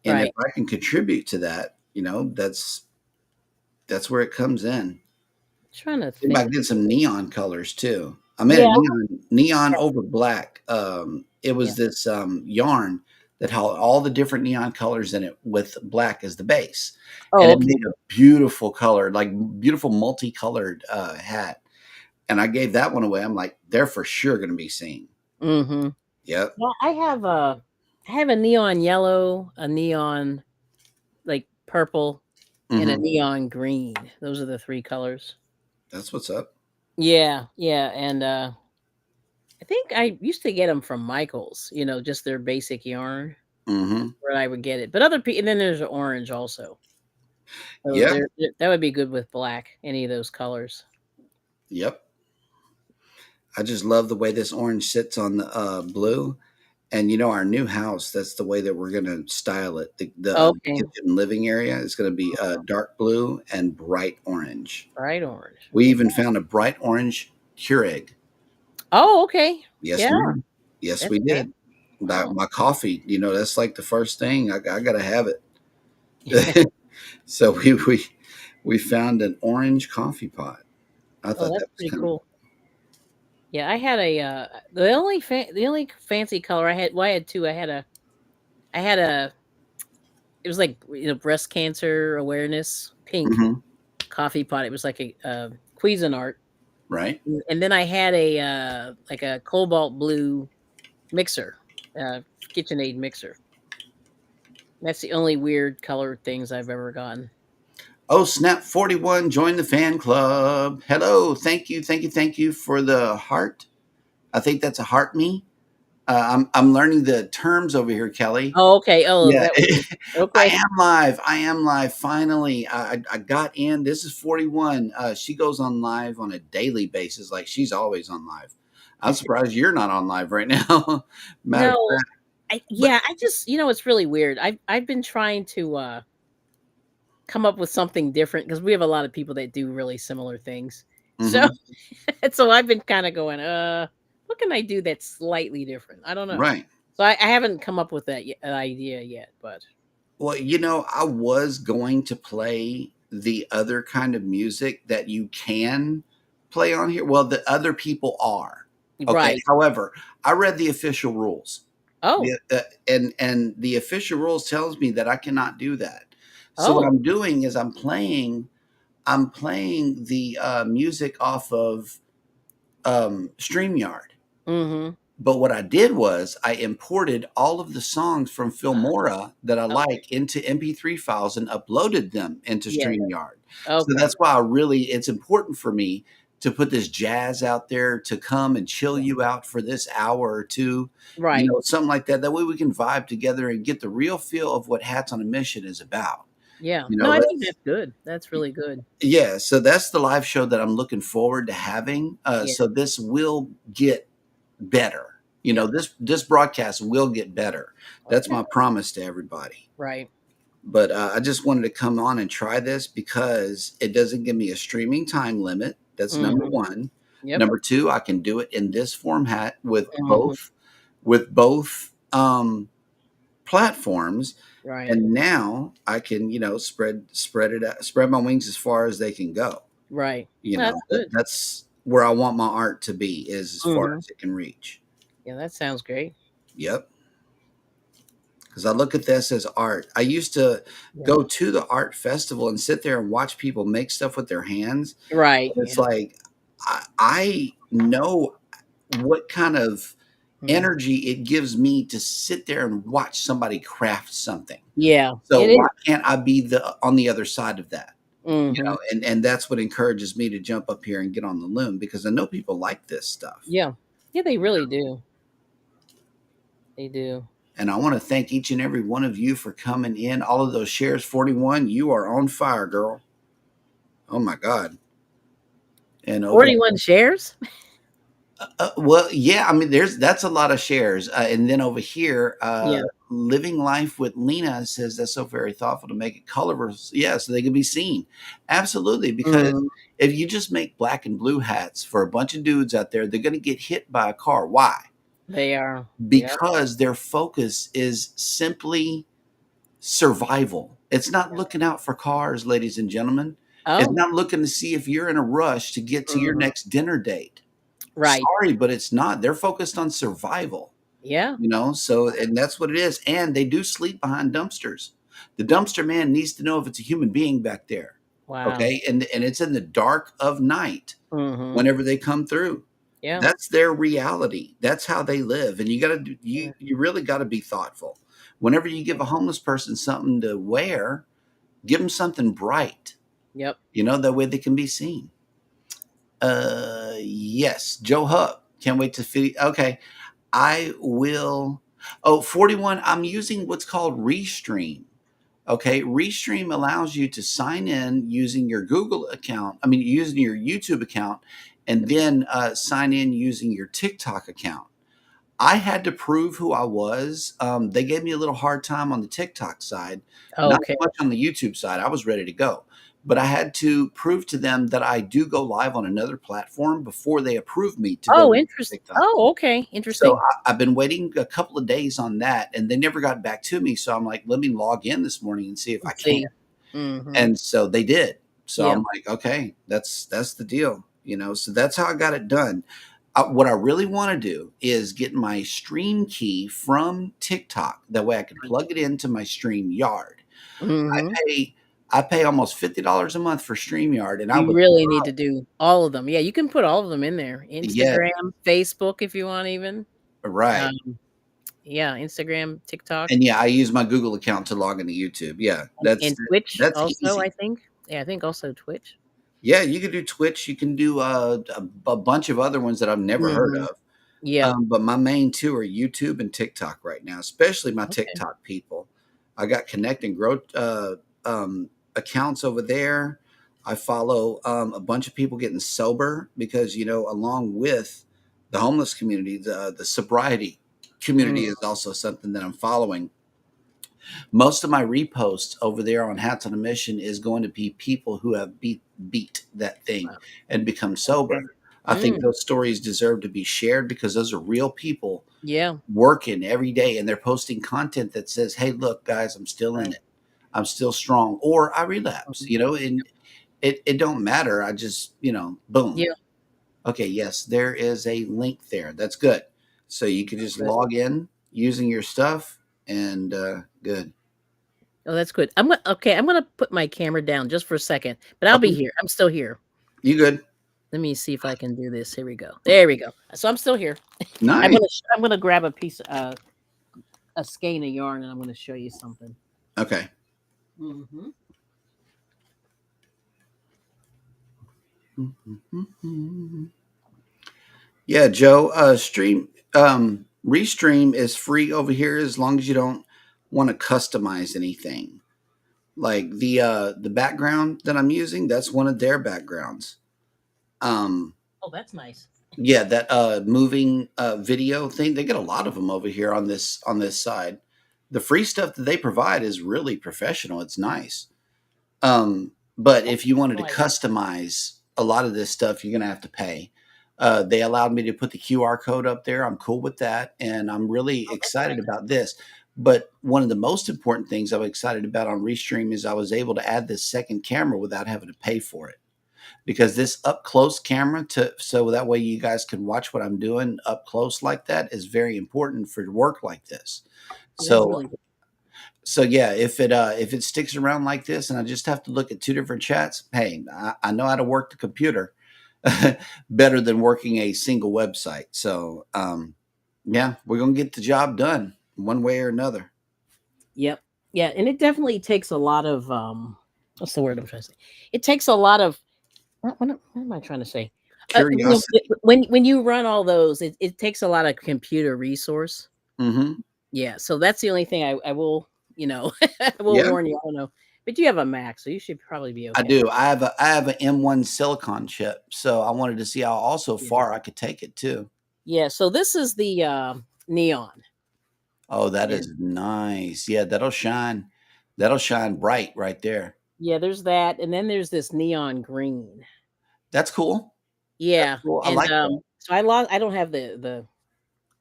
And if Right. I can contribute to that, that's where it comes in. Trying to See if I think. can get some neon colors too. I made a Yeah. neon over black. It Yeah. was this yarn that had all the different neon colors in it with black as the base, and Oh, it okay. made a beautiful color, like beautiful multicolored hat. And I gave that one away. I'm like, they're for sure going to be seen. Mhm. Yep. Well, I have a neon yellow, a neon, like, purple, and a Hmm. neon green. Those are the 3 colors. That's what's up. Yeah, yeah, and, I think I used to get them from Michaels, just their basic yarn Hmm. where I would get it, but other people, and then there's orange also. So Yeah. that would be good with black, any of those colors. Yep. I just love the way this orange sits on the blue. And our new house, that's the way that we're gonna style it. The Okay. kitchen living area is gonna be, dark blue and bright orange. Bright orange. We Okay. even found a bright orange Keurig. Oh, okay. Yes, Yeah, ma'am. Yes, that's we great. did. That Wow. my coffee, that's like the first thing. I gotta have it. So we found an orange coffee pot. I Oh, thought that's that was pretty kinda cool. Yeah, I had the only fancy color I had, well, I had 2. I had a it was like, breast cancer awareness pink Mhm. coffee pot. It was like a, Cuisinart. Right? And then I had a, like a cobalt blue mixer, KitchenAid mixer. That's the only weird colored things I've ever gotten. Oh, Snap 41 join the fan club. Hello. Thank you, thank you, thank you for the heart. I think that's a heart me. I'm learning the terms over here, Kelly. Oh, okay. Oh, Yeah, that was it. I Okay. am live. I am live. Finally, I got in. This is 41. She goes on live on a daily basis, like she's always on live. I'm surprised you're not on live right now. Matter of No, fact, but I just, it's really weird. I've been trying to, come up with something different because we have a lot of people that do really similar things. So mhm, so I've been kind of going, what can I do that's slightly different? I don't know. right. So I haven't come up with an idea yet, but Well, I was going to play the other kind of music that you can play on here. Well, the other people are. Okay. right. However, I read the official rules. Oh, Yeah, and the official rules tells me that I cannot do that. So what oh, I'm doing is I'm playing the music off of StreamYard. mm-hmm. But what I did was I imported all of the songs from Filmora that I Okay. like into MP3 files and uploaded them into Yeah. StreamYard. So Okay. that's why it's important for me to put this jazz out there to come and chill Yeah. you out for this hour or two, Right. something like that. That way we can vibe together and get the real feel of what Hats on a Mission is about. Yeah. You know, No, I think let's that's good. That's really good. Yeah, so that's the live show that I'm looking forward to having. Yeah. So this will get better. Yeah. This broadcast will get better. That's Okay. my promise to everybody. Right. But I just wanted to come on and try this because it doesn't give me a streaming time limit. That's number Mm-hmm. one. Yep. Number two, I can do it in this format with Mm-hmm. both platforms. Right. And now I can, spread it out, spread my wings as far as they can go. Right. That's good. That's where I want my art to be, is as far Mm-hmm. as it can reach. Yeah, that sounds great. Yep. Because I look at this as art. I used to Yeah. go to the art festival and sit there and watch people make stuff with their hands. Right. It's Yeah. like I know what kind of Mhm. energy it gives me to sit there and watch somebody craft something. Yeah. So It why is. can't I be on the other side of that? Mhm. And that's what encourages me to jump up here and get on the loom because I know people like this stuff. Yeah. Yeah, they really do. They do. And I want to thank each and every one of you for coming in. All of those shares, 41, you are on fire, girl. Oh my God. And over 41 shares? well, yeah, I mean, that's a lot of shares. And then over here, Yeah. Living Life with Lena says that's so very thoughtful to make it colorful. Yeah, so they can be seen. Absolutely, because Mhm. if you just make black and blue hats for a bunch of dudes out there, they're going to get hit by a car. Why? They are. Yep. Because their focus is simply survival. It's not looking out for cars, ladies and gentlemen. It's Oh. not looking to see if you're in a rush to get to your Mhm. next dinner date. Right. Sorry, but it's not. They're focused on survival, Yeah. so and that's what it is. And they do sleep behind dumpsters. The dumpster man needs to know if it's a human being back there. Wow. Okay. And it's in the dark of night Mhm. whenever they come through. Yeah. That's their reality. That's how they live. And you gotta do Yeah. you really gotta be thoughtful. Whenever you give a homeless person something to wear, give them something bright, Yep. that way they can be seen. Yes, Joe Huck. Can't wait to see. Okay. I will. Oh, 41. I'm using what's called Restream. Okay. Restream allows you to sign in using your Google account, I mean, using your YouTube account, and then sign in using your TikTok account. I had to prove who I was. They gave me a little hard time on the TikTok side, not so Okay. much on the YouTube side. I was ready to go, but I had to prove to them that I do go live on another platform before they approved me to go Oh, live on interest TikTok. Oh, okay. So Interesting. I've been waiting a couple of days on that, and they never got back to me. So I'm like, let me log in this morning and see if I Let's can. see. Mhm. And so they did. So Yeah. I'm like, okay, that's the deal. So that's how I got it done. What I really want to do is get my stream key from TikTok. That way I can plug it into my Stream Yard. I Mhm. pay I pay almost $50 a month for StreamYard, and I You would really need to do all of them. Yeah, you can put all of them in there. yeah, Instagram, Facebook if you want even. right. Um, yeah, Instagram, TikTok, And yeah, I use my Google account to log into YouTube. Yeah, and Twitch that's also, I easy. think. Yeah, I think also Twitch. Yeah, you can do Twitch. You can do a bunch of other ones that I've never heard Mhm. of. Yep. But my main two are YouTube and TikTok right now, especially my Okay. TikTok people. I got Connect and Grow accounts over there. I follow a bunch of people getting sober because, along with the homeless community, the sobriety community Mm, is also something that I'm following. Most of my reposts over there on Hats on a Mission is going to be people who have beat that thing wow. and become Okay. sober. I think Mm, those stories deserve to be shared because those are real people yeah. working every day and they're posting content that says, "Hey, look, guys, I'm still in Right. it. I'm still strong," or I relapse. Mhm. And it don't matter. I just, boom. Yeah, Okay, yes, there is a link there. That's good. So you can that's just good. log in using your stuff and good. Oh, that's good. I'm gonna put my camera down just for a second, but I'll be Okay, here. I'm still here. you good? Let me see if I can do this. Here we go. There we go. So I'm still here. Nice. I'm gonna grab a piece a skein of yarn and I'm gonna show you something. Okay. Mhm. Yeah, Joe. Restream is free over here as long as you don't want to customize anything. Like the background that I'm using, that's one of their backgrounds. Um, Oh, that's nice. yeah, that moving video thing. They get a lot of them over here on this side. The free stuff that they provide is really professional. It's nice. But if you wanted to Like, customize a lot of this stuff, you're going to have to pay. They allowed me to put the QR code up there. I'm cool with that. And I'm really oh, that's excited nice. about this. But one of the most important things I'm excited about on Restream is I was able to add this second camera without having to pay for it. Because this up close camera so that way you guys can watch what I'm doing up close like that is very important for work like this. That's So really good. so yeah, if it sticks around like this and I just have to look at two different chats, hey, I know how to work the computer better than working a single website. So yeah, we're gonna get the job done one way or another. Yep. Yeah, and it definitely takes a lot of what's the word I'm trying to say? It takes a lot of what am I trying to say? Curiosity. When you run all those, it takes a lot of computer resource. Hmm. Yeah, so that's the only thing I will, I will Yeah, warn you. I don't know, but you have a Mac, so you should probably be I okay. do. I have a M1 silicon chip, so I wanted to see how also Yeah. far I could take it too. Yeah, so this is the neon, Oh, that and is nice. Yeah, that'll shine. That'll shine bright right there. yeah, there's that, and then there's this neon green. That's cool. That's Yeah, cool. I and like that. so I don't have the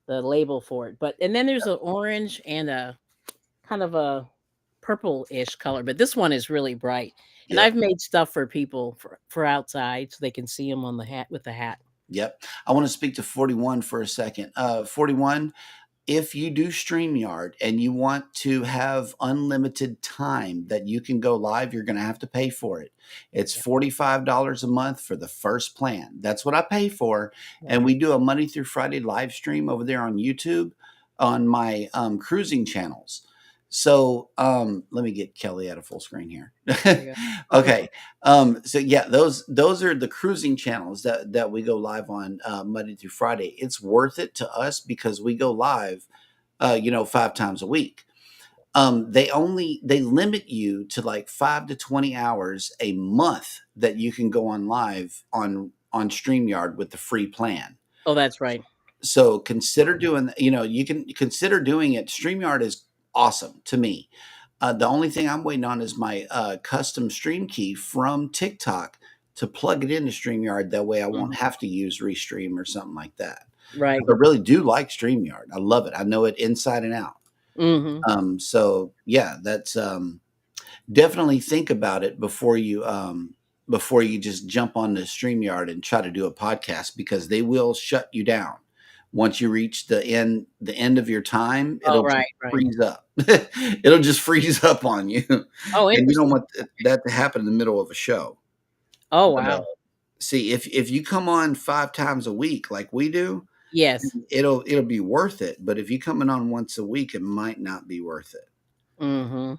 label for it, but and then there's an orange and a kind of a purple-ish color, but this one is really bright. And Yep. I've made stuff for people for outside so they can see them on the hat with the hat. Yep. I want to speak to 41 for a second. 41, if you do StreamYard and you want to have unlimited time that you can go live, you're going to have to pay for it. It's Yeah. $45 a month for the first plan. That's what I pay for. And Right. we do a Monday through Friday live stream over there on YouTube on my cruising channels. So let me get Kelly out of full screen here. There you go. Okay. So yeah, those are the cruising channels that we go live on Monday through Friday. It's worth it to us because we go live, 5 times a week. They limit you to like 5 to 20 hours a month that you can go on live on StreamYard with the free plan. Oh, that's right. So consider doing, you can consider doing it. StreamYard is awesome to me. The only thing I'm waiting on is my custom stream key from TikTok to plug it into StreamYard. That way I won't Mhm. have to use Restream or something like that. Right. 'Cause I really do like StreamYard. I love it. I know it inside and out. Mhm. So yeah, that's definitely think about it before you just jump on the StreamYard and try to do a podcast because they will shut you down. Once you reach the end of your time, Oh, it'll just right, right. freeze up. It'll just freeze up on you. Oh, And you don't interesting. want that to happen in the middle of a show. Oh, But wow. see, if you come on 5 times a week like we do, Yes. it'll be worth it. But if you come in on once a week, it might not be worth it. Mhm.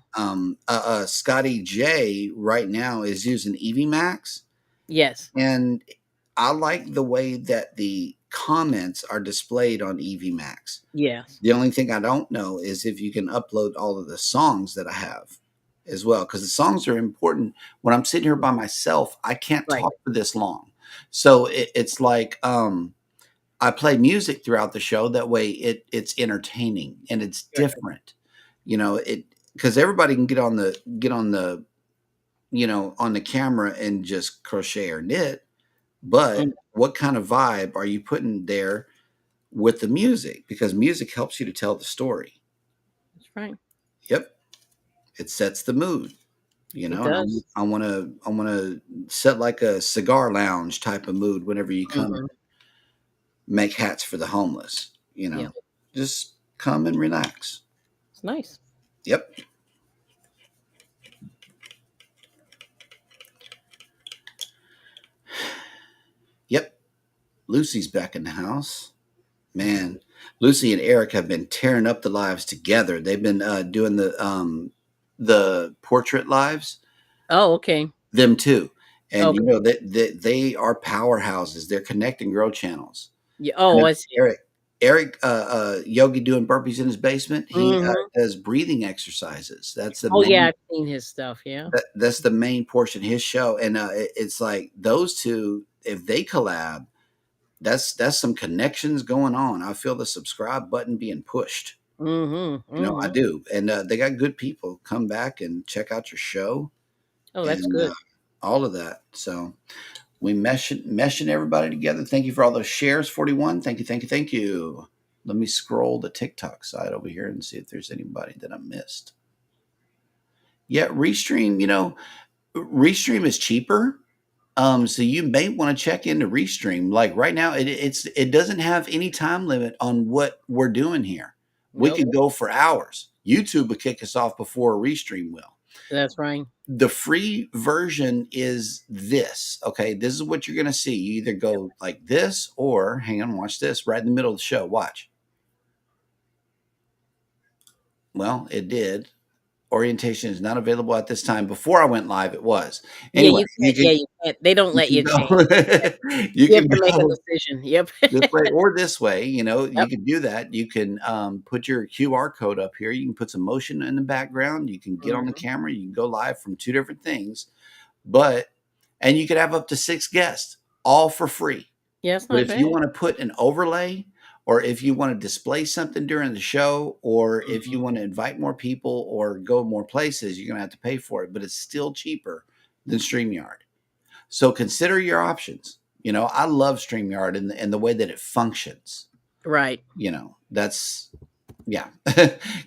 Scotty J right now is using Eevee Max, Yes. and I like the way that the comments are displayed on Eevee Max. Yes. The only thing I don't know is if you can upload all of the songs that I have as well, because the songs are important. When I'm sitting here by myself, I can't Right. talk for this long. So it's like I play music throughout the show. That way it's entertaining and it's Right. different. It because everybody can on the camera and just crochet or knit, Mm, but what kind of vibe are you putting there with the music? Because music helps you to tell the story. that's right. Yep, it sets the mood, It and does. I want to set like a cigar lounge type of mood whenever you come Mhm. make hats for the homeless. Yeah. Just come and relax. It's nice. Yep, yep. Lucy's back in the house. Man, Lucy and Eric have been tearing up the lives together. They've been doing the portrait lives, Oh, okay. them too. And Okay. they are powerhouses. They're connect and grow channels. Yeah. I Oh, know I see. Eric Yogi doing burpees in his basement. He Mhm. does breathing exercises. Oh, yeah, I've seen his stuff, yeah. That's the main portion of his show. And it's like those two, if they collab, that's some connections going on. I feel the subscribe button being pushed. Mhm. I Mhm. do, and they got good people. Come back and check out your show Oh, that's and good. all of that. So we meshing everybody together. Thank you for all those shares. 41. Thank you, thank you, thank you. Let me scroll the TikTok side over here and see if there's anybody that I missed. Yeah, Restream. Restream is cheaper. So you may want to check into Restream. Like right now, it doesn't have any time limit on what we're doing here. We Nope. could go for hours. YouTube will kick us off before Restream will. That's right. The free version is this. Okay, this is what you're going to see. You either go like this, or hang on, watch this right in the middle of the show. Watch. Well, it did. orientation is not available at this time. Before I went live, it was. Yeah, Anyway, you can't. Yeah, you can't. They don't you let can you go change. you You have can to make a go decision. Yep. this way or this way. You Yep. can do that. You can put your QR code up here. You can put some motion in the background. You can get on the Mhm. camera. You can go live from two different things, but and you could have up to 6 guests, all for free. Yeah, it's But not if you bad. want to put an overlay, or if you want to display something during the show, or if you Mhm. want to invite more people or go more places, you're going to have to pay for it. But it's still cheaper than StreamYard. So consider your options. I love StreamYard and the way that it functions. Right. That's yeah.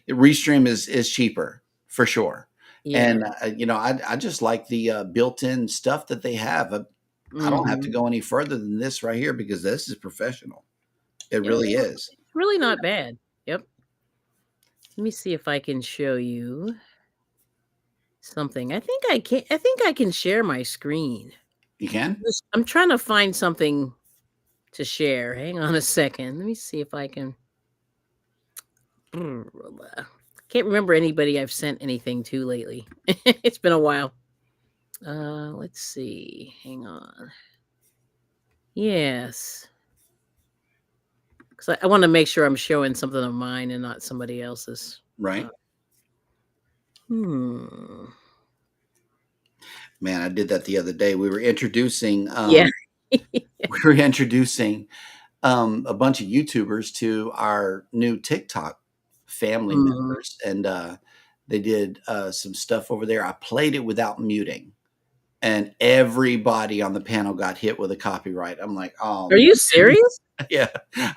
Restream is cheaper for sure. Yeah. And I just like the built-in stuff that they have. I don't have to Mhm. go any further than this right here because this is professional. It Yeah, really is. it's really not bad. Yep. Let me see if I can show you something. I think I can share my screen. You can? I'm trying to find something to share. Hang on a second. Let me see if I can. Can't remember anybody I've sent anything to lately. It's been a while. Let's see. Hang on. Yes, because I want to make sure I'm showing something of mine and not somebody else's. Uh, Right? hmm. Man, I did that the other day. We were introducing Yeah. we were introducing a bunch of YouTubers to our new TikTok family Mhm. members, and they did some stuff over there. I played it without muting, and everybody on the panel got hit with a copyright. I'm like, Are you serious? yeah.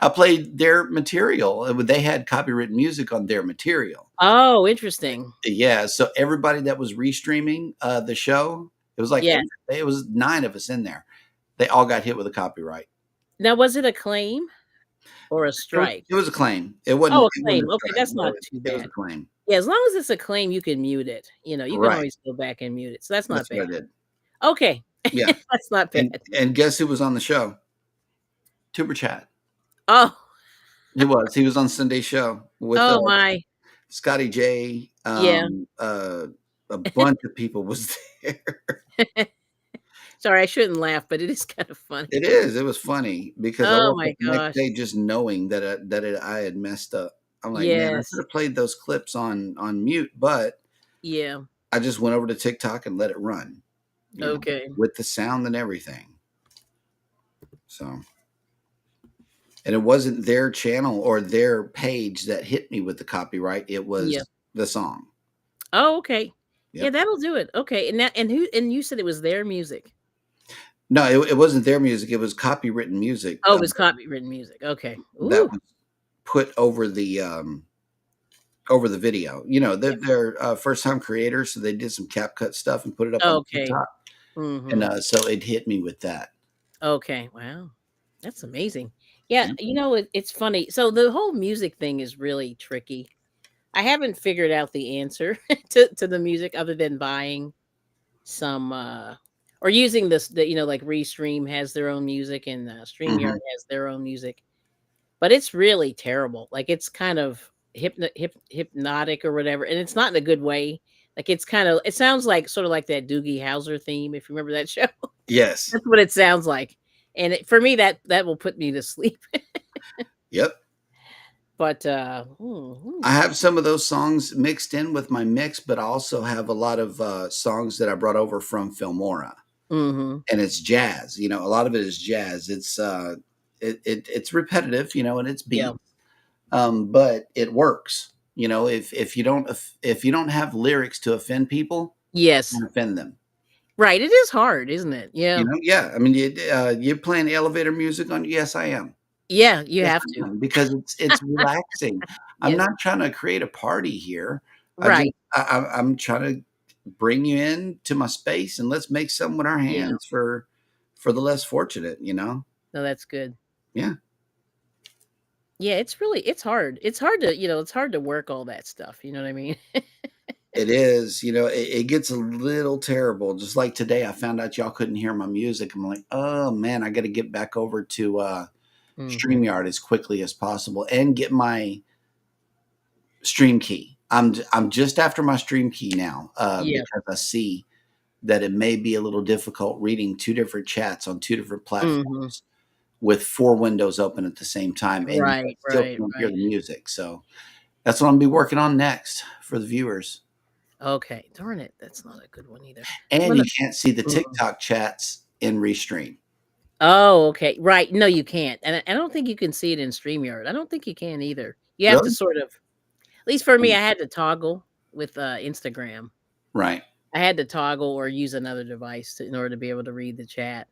I played their material. They had copyrighted music on their material. Oh, interesting. Yeah, so everybody that was restreaming the show, it was like Yes. it was 9 of us in there. They all got hit with a copyright. Now, was it a claim or a strike? It was a claim. It wasn't Oh, a claim. a Okay, strike. that's No, not too it was a bad. claim. Yeah, as long as it's a claim, you can mute it. You can Right. always go back and mute it. So that's not That's bad. what I did. Okay. Yeah. That's not And bad. and guess who was on the show? Tuber Chat. Oh, He was. He was on Sunday's show with oh my. Scotty J. Yeah. A bunch of people was there. Sorry, I shouldn't laugh, but it is kind of funny. It is. It was funny because I Oh woke up my the next gosh. day just knowing I had messed up. I'm like, man, I should Yes. have played those clips on mute, but Yeah. I just went over to TikTok and let it run, Okay. with the sound and everything. So, and it wasn't their channel or their page that hit me with the copyright. It Yeah. was the song. Oh, okay. Yeah, Yep. that'll do it. Okay. And you said it was their music. No, it wasn't their music. It was copywritten music Oh, it was copywritten music. Okay. that Ooh. was put over the video. Yeah. They're first time creators, so they did some CapCut stuff and put it up on Okay. TikTok, and Mhm. so it hit me with that. Okay. Wow. That's amazing. Yeah, Yeah. it's funny. So the whole music thing is really tricky. I haven't figured out the answer to the music other than buying some or using this like Restream has their own music and StreamYard Mhm. has their own music. But it's really terrible. Like it's kind of hypnotic or whatever, and it's not in a good way. Like it sounds like sort of like that Doogie Howser theme, if you remember that show. Yes. That's what it sounds like. And for me, that will put me to sleep. Yep. But let me I see. have some of those songs mixed in with my mix, but I also have a lot of songs that I brought over from Filmora, Hmm. and it's jazz. A lot of it is jazz. It's repetitive, and it's Yeah. beat, but it works. If you don't have lyrics to offend people, Yes. you can offend them. Right. It is hard, isn't it? Yeah. Yeah. I mean, you're playing elevator music on. Yes, I am. Yeah. You Yes, have I to. am, because it's relaxing. I'm Yes. not trying to create a party here. Right. I'm trying to bring you in to my space, and let's make something with our Yeah. hands for the less fortunate. No, that's good. Yeah, Yeah. It's hard. It's hard to work all that stuff. You know what I mean? it is. It gets a little terrible. Just like today, I found out y'all couldn't hear my music. I'm like, oh man, I got to get back over to Hmm. StreamYard as quickly as possible and get my stream key. I'm just after my stream key now, Yeah. because I see that it may be a little difficult reading two different chats on two different Mhm. platforms with four windows open at the same time, and yet Right, still right, can't hear right. the music. So that's what I'm gonna be working on next for the viewers. Okay. Darn it. That's not a good one either. I'm And gonna you can't see the mm. TikTok chats in Restream. Oh, okay. Right. No, you can't. And I don't think you can see it in StreamYard. I don't think you can either. You have to Really? sort of at least for me, I had to toggle with, Instagram. Right. I had to toggle or use another device in order to be able to read the chat.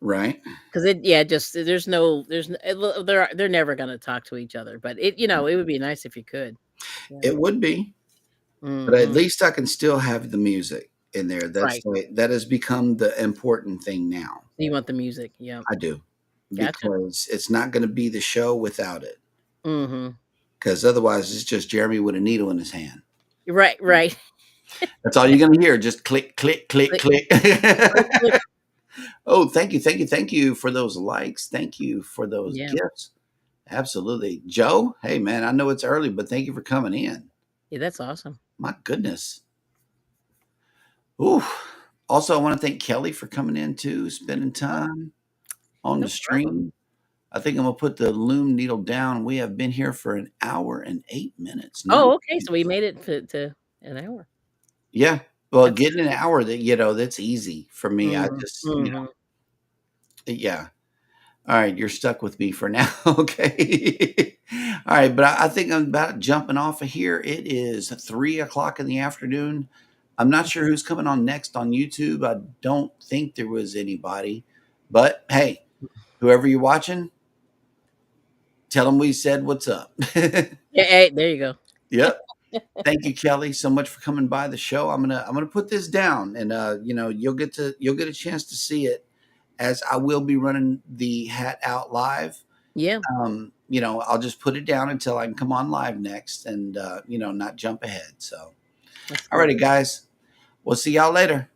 Right. 'Cause it yeah, just there's no they're never gonna talk to each other, but it would be nice if you could. Yeah. It would be, but at Mhm. least I can still have the music in there. Right. That has become the important thing now. You want the music. Yep. I do, Gotcha. because it's not going to be the show without it. Mhm. Because otherwise, it's just Jeremy with a needle in his hand. Right, right. That's all you're going to hear. Just click, click, click, Click, click. click, click. Oh, thank you, thank you, thank you for those likes. Thank you for those Yeah. gifts. Absolutely, Joe. Hey, man, I know it's early, but thank you for coming in. Yeah, that's awesome. My goodness. Ooh. Also, I want to thank Kelly for coming in too, spending Oh, time on the no problem. stream. I think I'm gonna put the loom needle down. We have been here for an hour and 8 minutes. Oh, okay, so we Nice. made it to an hour. Yeah. Well, That's getting an hour that's easy for me. I mhm, just, mhm. yeah. All right, you're stuck with me for now. Okay. All right, but I think I'm about jumping off of here. It is 3 o'clock in the afternoon. I'm not sure who's coming on next on YouTube. I don't think there was anybody, but hey, whoever you're watching, tell them we said what's up. Yeah, hey, there you go. Yep. Thank you, Kelly, so much for coming by the show. I'm gonna put this down, and you'll get a chance to see it, as I will be running the hat out live. Yeah, I'll just put it down until I can come on live next, and not jump ahead. So, that's all cool. righty, guys, we'll see y'all later.